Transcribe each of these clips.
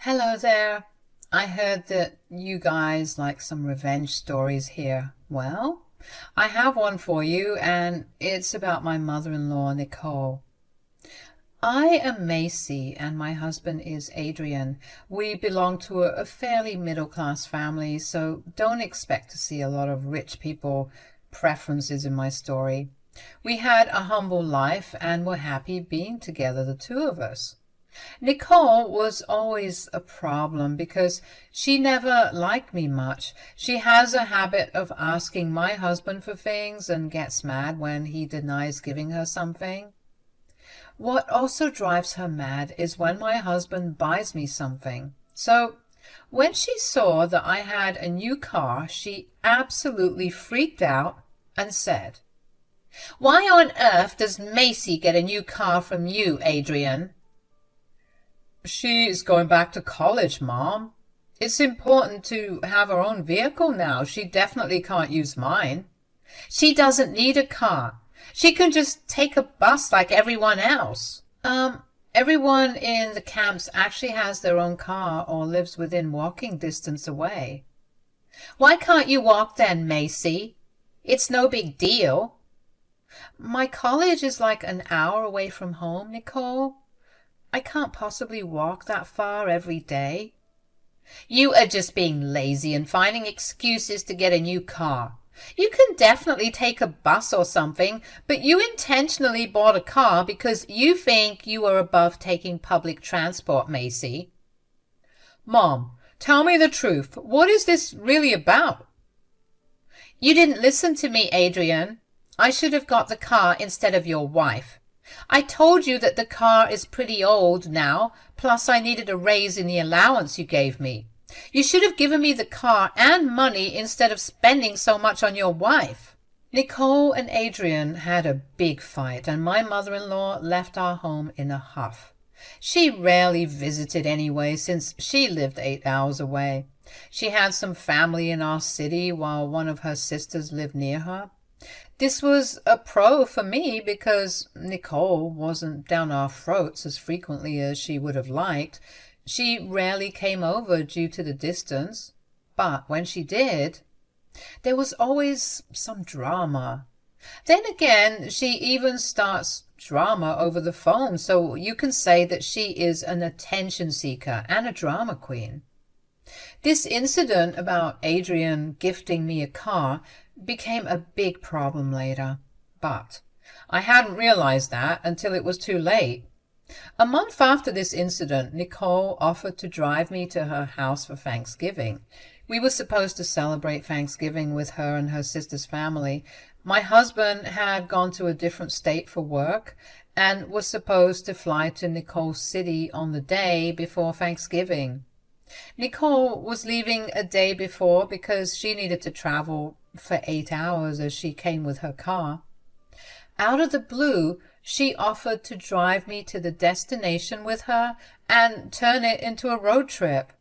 Hello there. I heard that you guys like some revenge stories here. Well, I have one for you, and it's about my mother-in-law, Nicole. I am Macy, and my husband is Adrian. We belong to a fairly middle-class family, so don't expect to see a lot of rich people preferences in my story. We had a humble life and were happy being together, the two of us. Nicole was always a problem because she never liked me much. She has a habit of asking my husband for things and gets mad when he denies giving her something. What also drives her mad is when my husband buys me something. So, when she saw that I had a new car, she absolutely freaked out and said, "Why on earth does Macy get a new car from you, Adrian?" "She's going back to college, Mom. It's important to have her own vehicle now. She definitely can't use mine." "She doesn't need a car. She can just take a bus like everyone else." Everyone in the camps actually has their own car or lives within walking distance away." "Why can't you walk then, Macy? It's no big deal." "My college is like an hour away from home, Nicole. I can't possibly walk that far every day." "You are just being lazy and finding excuses to get a new car. You can definitely take a bus or something, but you intentionally bought a car because you think you are above taking public transport, Macy." "Mom, tell me the truth. What is this really about?" "You didn't listen to me, Adrian. I should have got the car instead of your wife. I told you that the car is pretty old now, plus I needed a raise in the allowance you gave me. You should have given me the car and money instead of spending so much on your wife." Nicole and Adrian had a big fight, and my mother-in-law left our home in a huff. She rarely visited anyway, since she lived 8 hours away. She had some family in our city while one of her sisters lived near her. This was a pro for me because Nicole wasn't down our throats as frequently as she would have liked. She rarely came over due to the distance, but when she did, there was always some drama. Then again, she even starts drama over the phone, so you can say that she is an attention seeker and a drama queen. This incident about Adrian gifting me a car became a big problem later, but I hadn't realized that until it was too late. A month after this incident, Nicole offered to drive me to her house for Thanksgiving. We were supposed to celebrate Thanksgiving with her and her sister's family. My husband had gone to a different state for work and was supposed to fly to Nicole City on the day before Thanksgiving. Nicole was leaving a day before because she needed to travel for 8 hours as she came with her car. Out of the blue, she offered to drive me to the destination with her and turn it into a road trip.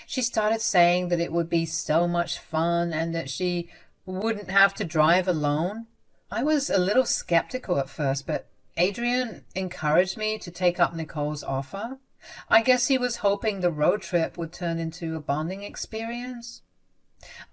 She started saying that it would be so much fun and that she wouldn't have to drive alone. I was a little skeptical at first, but Adrian encouraged me to take up Nicole's offer. I guess he was hoping the road trip would turn into a bonding experience.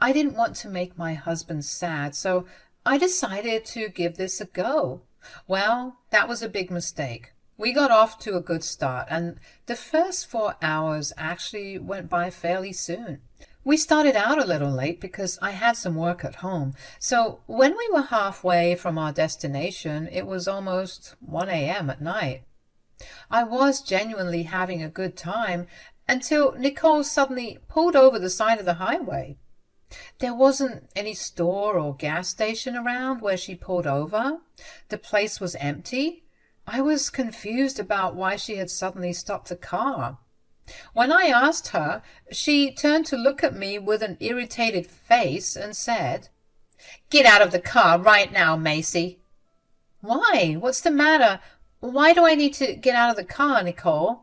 I didn't want to make my husband sad, so I decided to give this a go. Well, that was a big mistake. We got off to a good start, and the first 4 hours actually went by fairly soon. We started out a little late because I had some work at home, so when we were halfway from our destination, it was almost 1 a.m. at night. I was genuinely having a good time until Nicole suddenly pulled over the side of the highway. There wasn't any store or gas station around where she pulled over. The place was empty. I was confused about why she had suddenly stopped the car. When I asked her, she turned to look at me with an irritated face and said, "Get out of the car right now, Macy." "Why? What's the matter? Why do I need to get out of the car, Nicole?"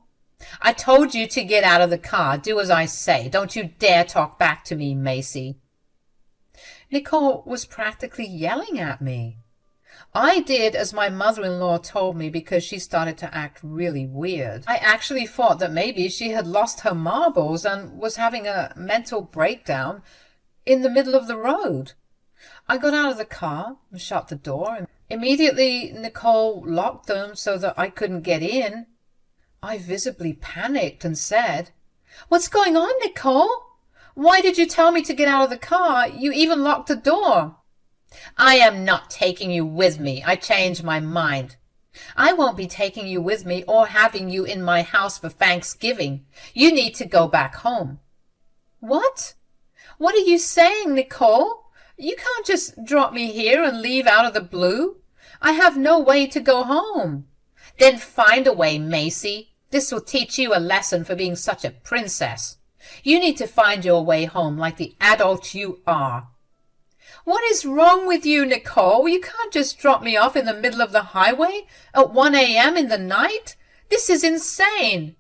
"I told you to get out of the car. Do as I say. Don't you dare talk back to me, Macy." Nicole was practically yelling at me. I did as my mother-in-law told me because she started to act really weird. I actually thought that maybe she had lost her marbles and was having a mental breakdown in the middle of the road. I got out of the car and shut the door, and immediately Nicole locked them so that I couldn't get in. I visibly panicked and said, "What's going on, Nicole? Why did you tell me to get out of the car? You even locked the door." "I am not taking you with me. I changed my mind." "I won't be taking you with me or having you in my house for Thanksgiving. You need to go back home." "What? What are you saying, Nicole? You can't just drop me here and leave out of the blue. I have no way to go home." "Then find a way, Macy. This will teach you a lesson for being such a princess. You need to find your way home like the adult you are." "What is wrong with you, Nicole? You can't just drop me off in the middle of the highway at 1 a.m. in the night. This is insane."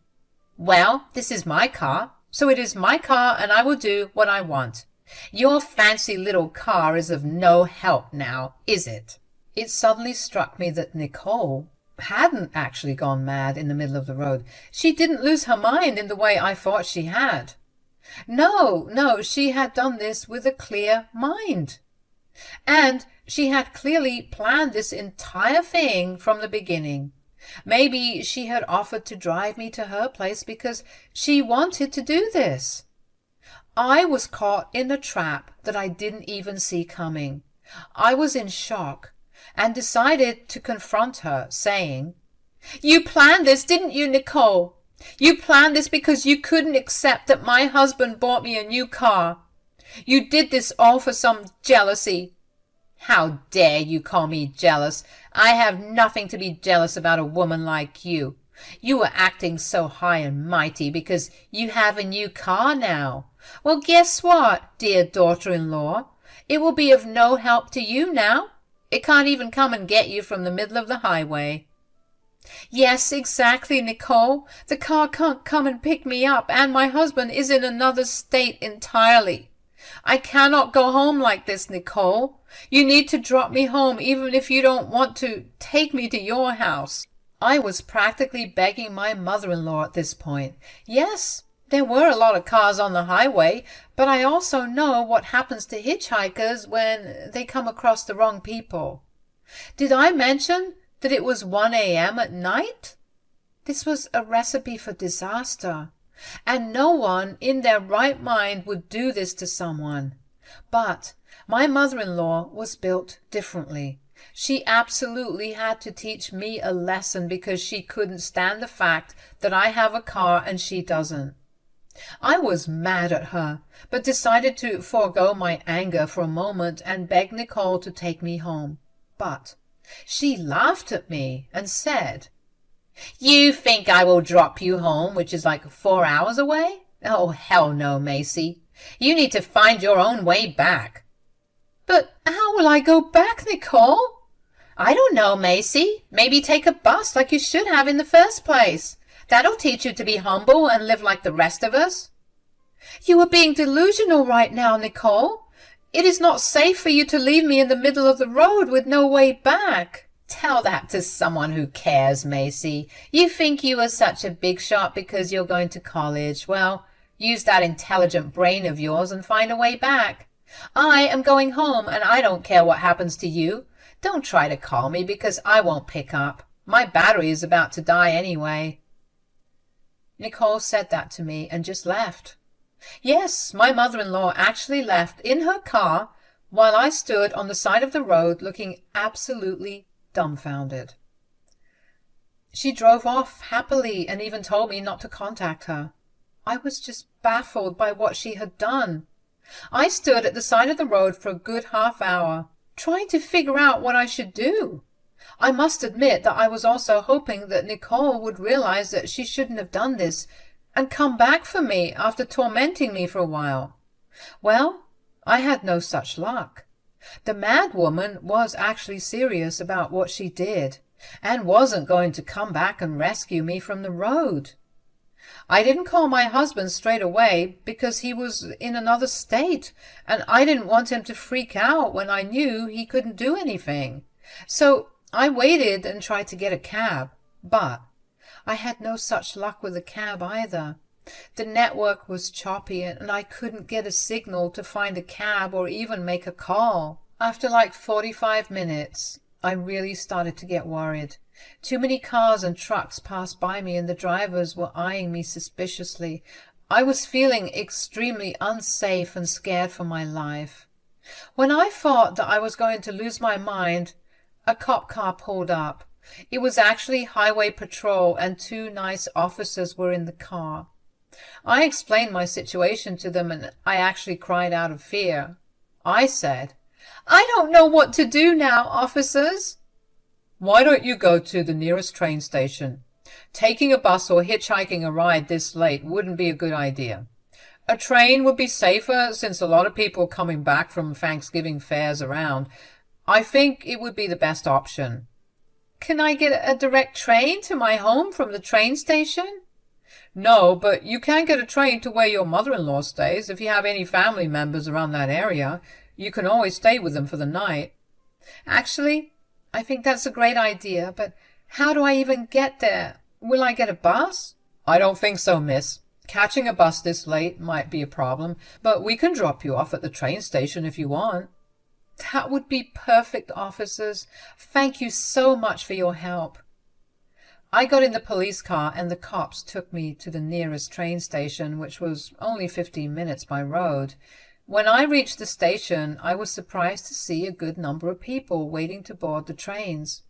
"Well, this is my car, so it is my car and I will do what I want. Your fancy little car is of no help now, is it?" It suddenly struck me that Nicole hadn't actually gone mad in the middle of the road. She didn't lose her mind in the way I thought she had. No, she had done this with a clear mind. And she had clearly planned this entire thing from the beginning. Maybe she had offered to drive me to her place because she wanted to do this. I was caught in a trap that I didn't even see coming. I was in shock and decided to confront her, saying, "You planned this, didn't you, Nicole? You planned this because you couldn't accept that my husband bought me a new car. You did this all for some jealousy." "How dare you call me jealous? I have nothing to be jealous about a woman like you. You were acting so high and mighty because you have a new car now. Well, guess what, dear daughter-in-law? It will be of no help to you now. It can't even come and get you from the middle of the highway." "Yes, exactly, Nicole. The car can't come and pick me up, and my husband is in another state entirely. I cannot go home like this, Nicole. You need to drop me home even if you don't want to take me to your house." I was practically begging my mother-in-law at this point. Yes, there were a lot of cars on the highway, but I also know what happens to hitchhikers when they come across the wrong people. Did I mention that it was 1 a.m. at night? This was a recipe for disaster, and no one in their right mind would do this to someone. But my mother-in-law was built differently. She absolutely had to teach me a lesson because she couldn't stand the fact that I have a car and she doesn't. I was mad at her, but decided to forego my anger for a moment and beg Nicole to take me home. But she laughed at me and said, "You think I will drop you home, which is like 4 hours away? Oh, hell no, Macy. You need to find your own way back." "But how will I go back, Nicole?" "I don't know, Macy. Maybe take a bus like you should have in the first place. That'll teach you to be humble and live like the rest of us." "You are being delusional right now, Nicole. It is not safe for you to leave me in the middle of the road with no way back." "Tell that to someone who cares, Macy. You think you are such a big shot because you're going to college. Well, use that intelligent brain of yours and find a way back. I am going home, and I don't care what happens to you. Don't try to call me because I won't pick up. My battery is about to die anyway." Nicole said that to me and just left. Yes, my mother-in-law actually left in her car while I stood on the side of the road looking absolutely dumbfounded. She drove off happily and even told me not to contact her. I was just baffled by what she had done. I stood at the side of the road for a good half-hour, trying to figure out what I should do. I must admit that I was also hoping that Nicole would realize that she shouldn't have done this and come back for me after tormenting me for a while. Well, I had no such luck. The mad woman was actually serious about what she did and wasn't going to come back and rescue me from the road. I didn't call my husband straight away because he was in another state, and I didn't want him to freak out when I knew he couldn't do anything. So I waited and tried to get a cab, but I had no such luck with the cab either. The network was choppy and I couldn't get a signal to find a cab or even make a call. After like 45 minutes, I really started to get worried. Too many cars and trucks passed by me and the drivers were eyeing me suspiciously. I was feeling extremely unsafe and scared for my life. When I thought that I was going to lose my mind, a cop car pulled up. It was actually Highway Patrol and 2 nice officers were in the car. I explained my situation to them and I actually cried out of fear. I said, "I don't know what to do now, officers." Why don't you go to the nearest train station? Taking a bus or hitchhiking a ride this late wouldn't be a good idea. A train would be safer since a lot of people are coming back from Thanksgiving fairs around. I think it would be the best option. Can I get a direct train to my home from the train station? No, but you can get a train to where your mother-in-law stays. If you have any family members around that area, you can always stay with them for the night. Actually, I think that's a great idea, but how do I even get there? Will I get a bus? I don't think so, miss. Catching a bus this late might be a problem, but we can drop you off at the train station if you want. That would be perfect, officers. Thank you so much for your help. I got in the police car and the cops took me to the nearest train station, which was only 15 minutes by road. When I reached the station, I was surprised to see a good number of people waiting to board the trains.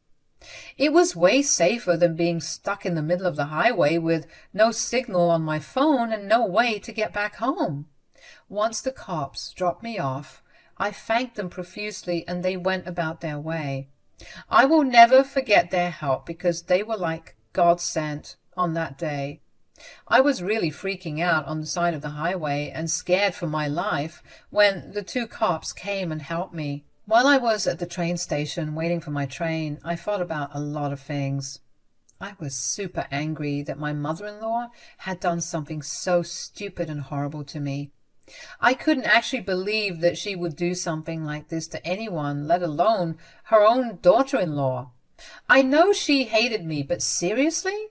It was way safer than being stuck in the middle of the highway with no signal on my phone and no way to get back home. Once the cops dropped me off, I thanked them profusely and they went about their way. I will never forget their help because they were like God sent on that day. I was really freaking out on the side of the highway and scared for my life when the 2 cops came and helped me. While I was at the train station waiting for my train, I thought about a lot of things. I was super angry that my mother-in-law had done something so stupid and horrible to me. I couldn't actually believe that she would do something like this to anyone, let alone her own daughter-in-law. I know she hated me, but seriously?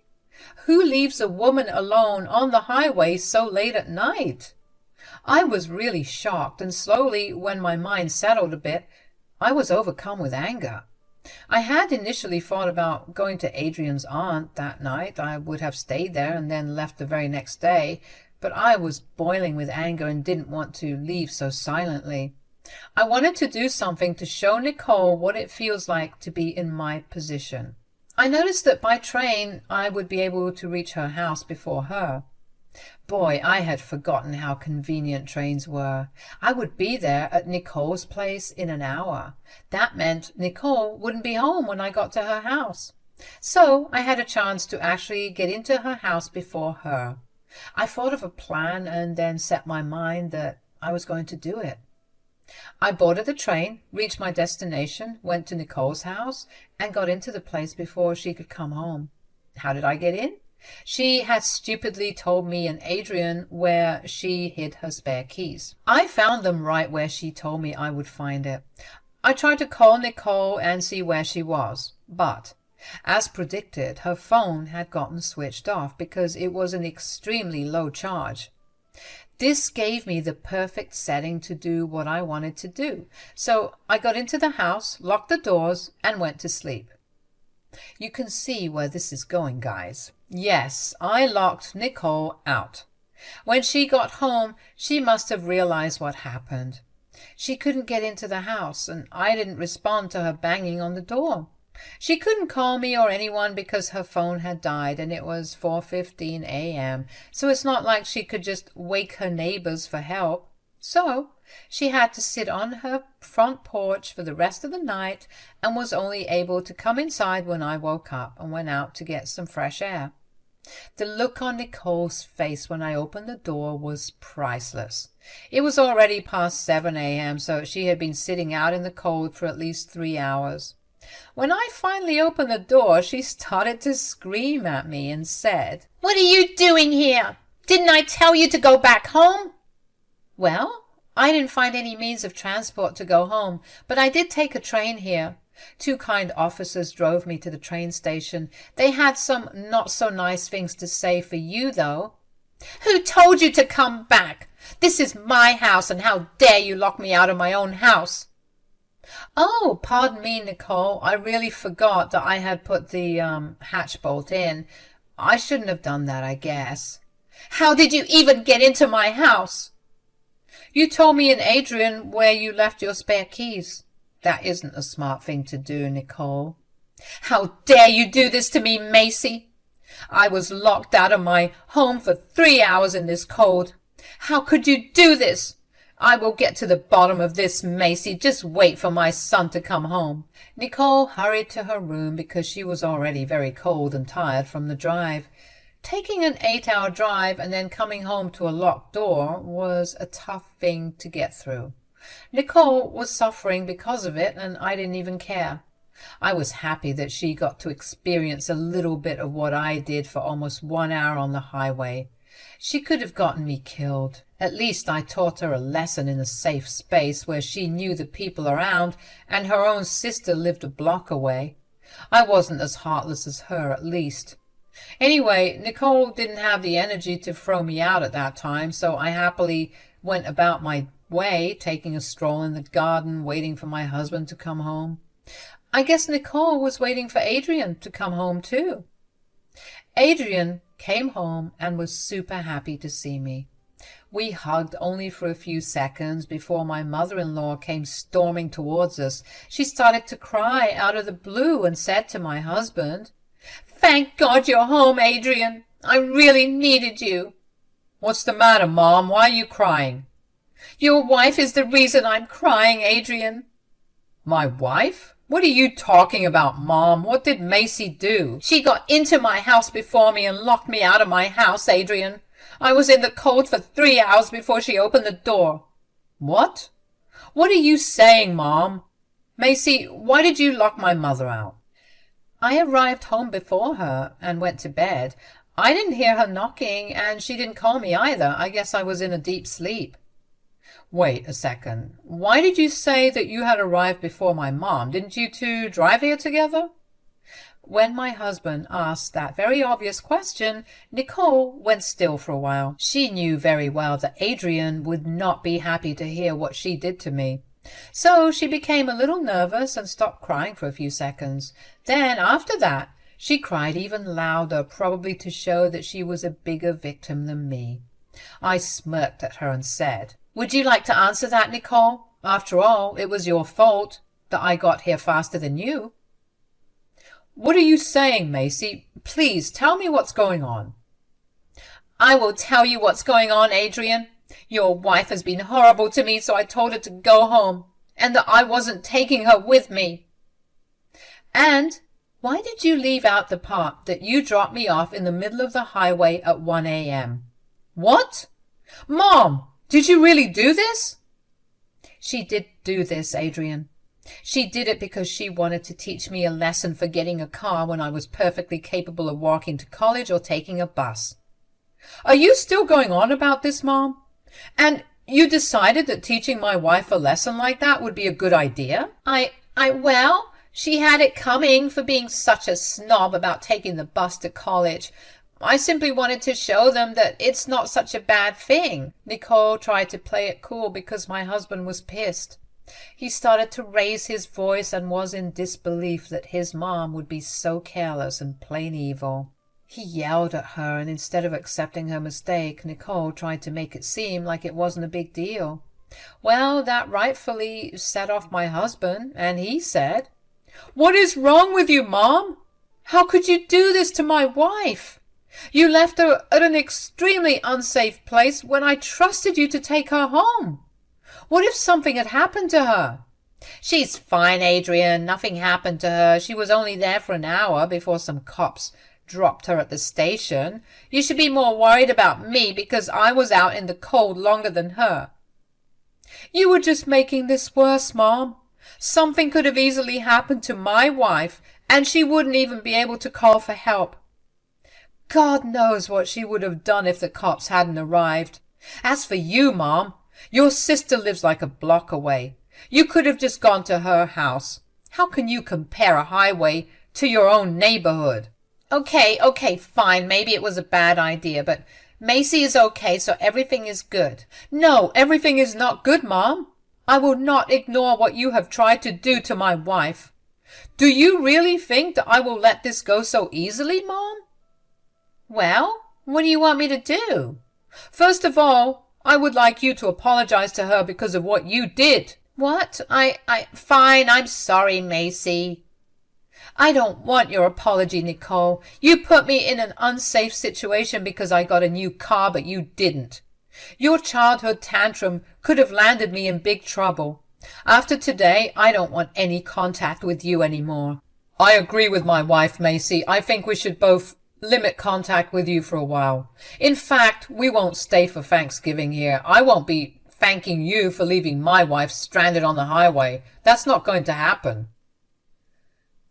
Who leaves a woman alone on the highway so late at night? I was really shocked, and slowly, when my mind settled a bit, I was overcome with anger. I had initially thought about going to Adrian's aunt that night. I would have stayed there and then left the very next day, but I was boiling with anger and didn't want to leave so silently. I wanted to do something to show Nicole what it feels like to be in my position. I noticed that by train I would be able to reach her house before her. Boy, I had forgotten how convenient trains were. I would be there at Nicole's place in an hour. That meant Nicole wouldn't be home when I got to her house. So I had a chance to actually get into her house before her. I thought of a plan and then set my mind that I was going to do it. I boarded the train, reached my destination, went to Nicole's house, and got into the place before she could come home. How did I get in? She had stupidly told me and Adrian where she hid her spare keys. I found them right where she told me I would find it. I tried to call Nicole and see where she was, but as predicted, her phone had gotten switched off because it was an extremely low charge. This gave me the perfect setting to do what I wanted to do, so I got into the house, locked the doors, and went to sleep. You can see where this is going, guys. Yes, I locked Nicole out. When she got home, she must have realized what happened. She couldn't get into the house, and I didn't respond to her banging on the door. She couldn't call me or anyone because her phone had died and it was 4:15 a.m., so it's not like she could just wake her neighbors for help. So she had to sit on her front porch for the rest of the night and was only able to come inside when I woke up and went out to get some fresh air. The look on Nicole's face when I opened the door was priceless. It was already past 7 a.m., so she had been sitting out in the cold for at least 3 hours. When I finally opened the door, she started to scream at me and said, "What are you doing here? Didn't I tell you to go back home?" Well, I didn't find any means of transport to go home, but I did take a train here. Two kind officers drove me to the train station. They had some not so nice things to say for you, though. Who told you to come back? This is my house, and how dare you lock me out of my own house? Oh, pardon me, Nicole. I really forgot that I had put the hatch bolt in. I shouldn't have done that, I guess. How did you even get into my house? You told me and Adrian where you left your spare keys. That isn't a smart thing to do, Nicole. How dare you do this to me, Macy? I was locked out of my home for 3 hours in this cold. How could you do this? I will get to the bottom of this, Macy. Just wait for my son to come home. Nicole hurried to her room because she was already very cold and tired from the drive. Taking an 8-hour drive and then coming home to a locked door was a tough thing to get through. Nicole was suffering because of it, and I didn't even care. I was happy that she got to experience a little bit of what I did for almost 1 hour on the highway. She could have gotten me killed. At least I taught her a lesson in a safe space where she knew the people around, and her own sister lived a block away. I wasn't as heartless as her, at least. Anyway, Nicole didn't have the energy to throw me out at that time, so I happily went about my way, taking a stroll in the garden, waiting for my husband to come home. I guess Nicole was waiting for Adrian to come home too. Adrian came home and was super happy to see me. We hugged only for a few seconds before my mother-in-law came storming towards us. She started to cry out of the blue and said to my husband, "Thank God you're home, Adrian. I really needed you." "What's the matter, Mom? Why are you crying?" "Your wife is the reason I'm crying, Adrian." "My wife? What are you talking about, Mom? What did Macy do?" "She got into my house before me and locked me out of my house, Adrian. I was in the cold for 3 hours before she opened the door." "What? What are you saying, Mom? Macy, why did you lock my mother out?" "I arrived home before her and went to bed. I didn't hear her knocking, and she didn't call me either. I guess I was in a deep sleep." "Wait a second. Why did you say that you had arrived before my mom? Didn't you two drive here together?" When my husband asked that very obvious question, Nicole went still for a while. She knew very well that Adrian would not be happy to hear what she did to me. So she became a little nervous and stopped crying for a few seconds. Then, after that, she cried even louder, probably to show that she was a bigger victim than me. I smirked at her and said, "Would you like to answer that, Nicole? After all, it was your fault that I got here faster than you." "What are you saying, Macy? Please tell me what's going on." "I will tell you what's going on, Adrian. Your wife has been horrible to me, so I told her to go home, and that I wasn't taking her with me." "And why did you leave out the part that you dropped me off in the middle of the highway at 1 a.m.? "What? Mom, did you really do this?" "She did do this, Adrian. She did it because she wanted to teach me a lesson for getting a car when I was perfectly capable of walking to college or taking a bus." "Are you still going on about this, Mom? And you decided that teaching my wife a lesson like that would be a good idea?" Well, she had it coming for being such a snob about taking the bus to college. I simply wanted to show them that it's not such a bad thing." Nicole tried to play it cool because my husband was pissed. He started to raise his voice and was in disbelief that his mom would be so careless and plain evil. He yelled at her, and instead of accepting her mistake, Nicole tried to make it seem like it wasn't a big deal. Well, that rightfully set off my husband, and he said, "What is wrong with you, Mom? How could you do this to my wife? You left her at an extremely unsafe place when I trusted you to take her home. What if something had happened to her?" "She's fine, Adrian. Nothing happened to her. She was only there for an hour before some cops dropped her at the station. You should be more worried about me because I was out in the cold longer than her." "You were just making this worse, Mom. Something could have easily happened to my wife, and she wouldn't even be able to call for help. God knows what she would have done if the cops hadn't arrived. As for you, Mom, your sister lives like a block away. You could have just gone to her house. How can you compare a highway to your own neighborhood? Okay, fine. Maybe it was a bad idea, but Macy is okay, so everything is good. No, everything is not good, Mom. I will not ignore what you have tried to do to my wife. Do you really think that I will let this go so easily, Mom? Well, what do you want me to do? First of all, I would like you to apologize to her because of what you did. What? Fine, I'm sorry, Macy. I don't want your apology, Nicole. You put me in an unsafe situation because I got a new car, but you didn't. Your childhood tantrum could have landed me in big trouble. After today, I don't want any contact with you anymore. I agree with my wife, Macy. I think we should both limit contact with you for a while. In fact, we won't stay for Thanksgiving here. I won't be thanking you for leaving my wife stranded on the highway. That's not going to happen.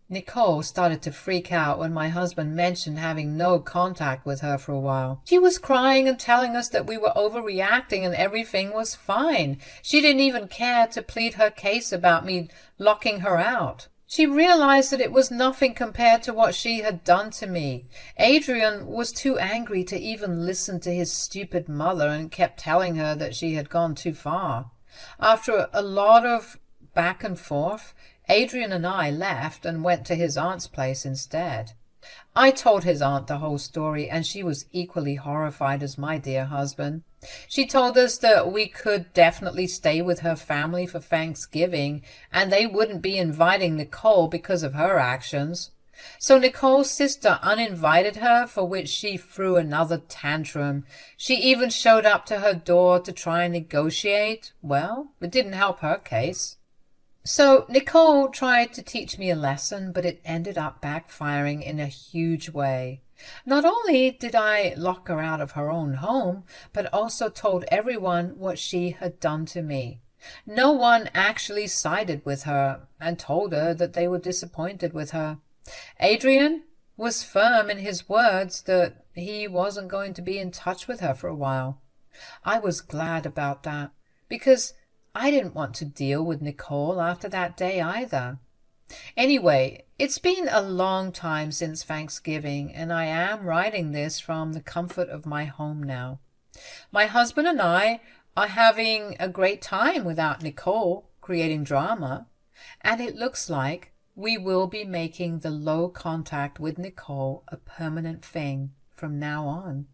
Nicole started to freak out when my husband mentioned having no contact with her for a while. She was crying and telling us that we were overreacting and everything was fine. She didn't even care to plead her case about me locking her out. She realized that it was nothing compared to what she had done to me. Adrian was too angry to even listen to his stupid mother and kept telling her that she had gone too far. After a lot of back and forth, Adrian and I left and went to his aunt's place instead. I told his aunt the whole story, and she was equally horrified as my dear husband. She told us that we could definitely stay with her family for Thanksgiving, and they wouldn't be inviting Nicole because of her actions. So Nicole's sister uninvited her, for which she threw another tantrum. She even showed up to her door to try and negotiate. Well, it didn't help her case. So Nicole tried to teach me a lesson, but it ended up backfiring in a huge way. Not only did I lock her out of her own home, but also told everyone what she had done to me. No one actually sided with her and told her that they were disappointed with her. Adrian was firm in his words that he wasn't going to be in touch with her for a while. I was glad about that, because I didn't want to deal with Nicole after that day either. Anyway, it's been a long time since Thanksgiving, and I am writing this from the comfort of my home now. My husband and I are having a great time without Nicole creating drama, and it looks like we will be making the low contact with Nicole a permanent thing from now on.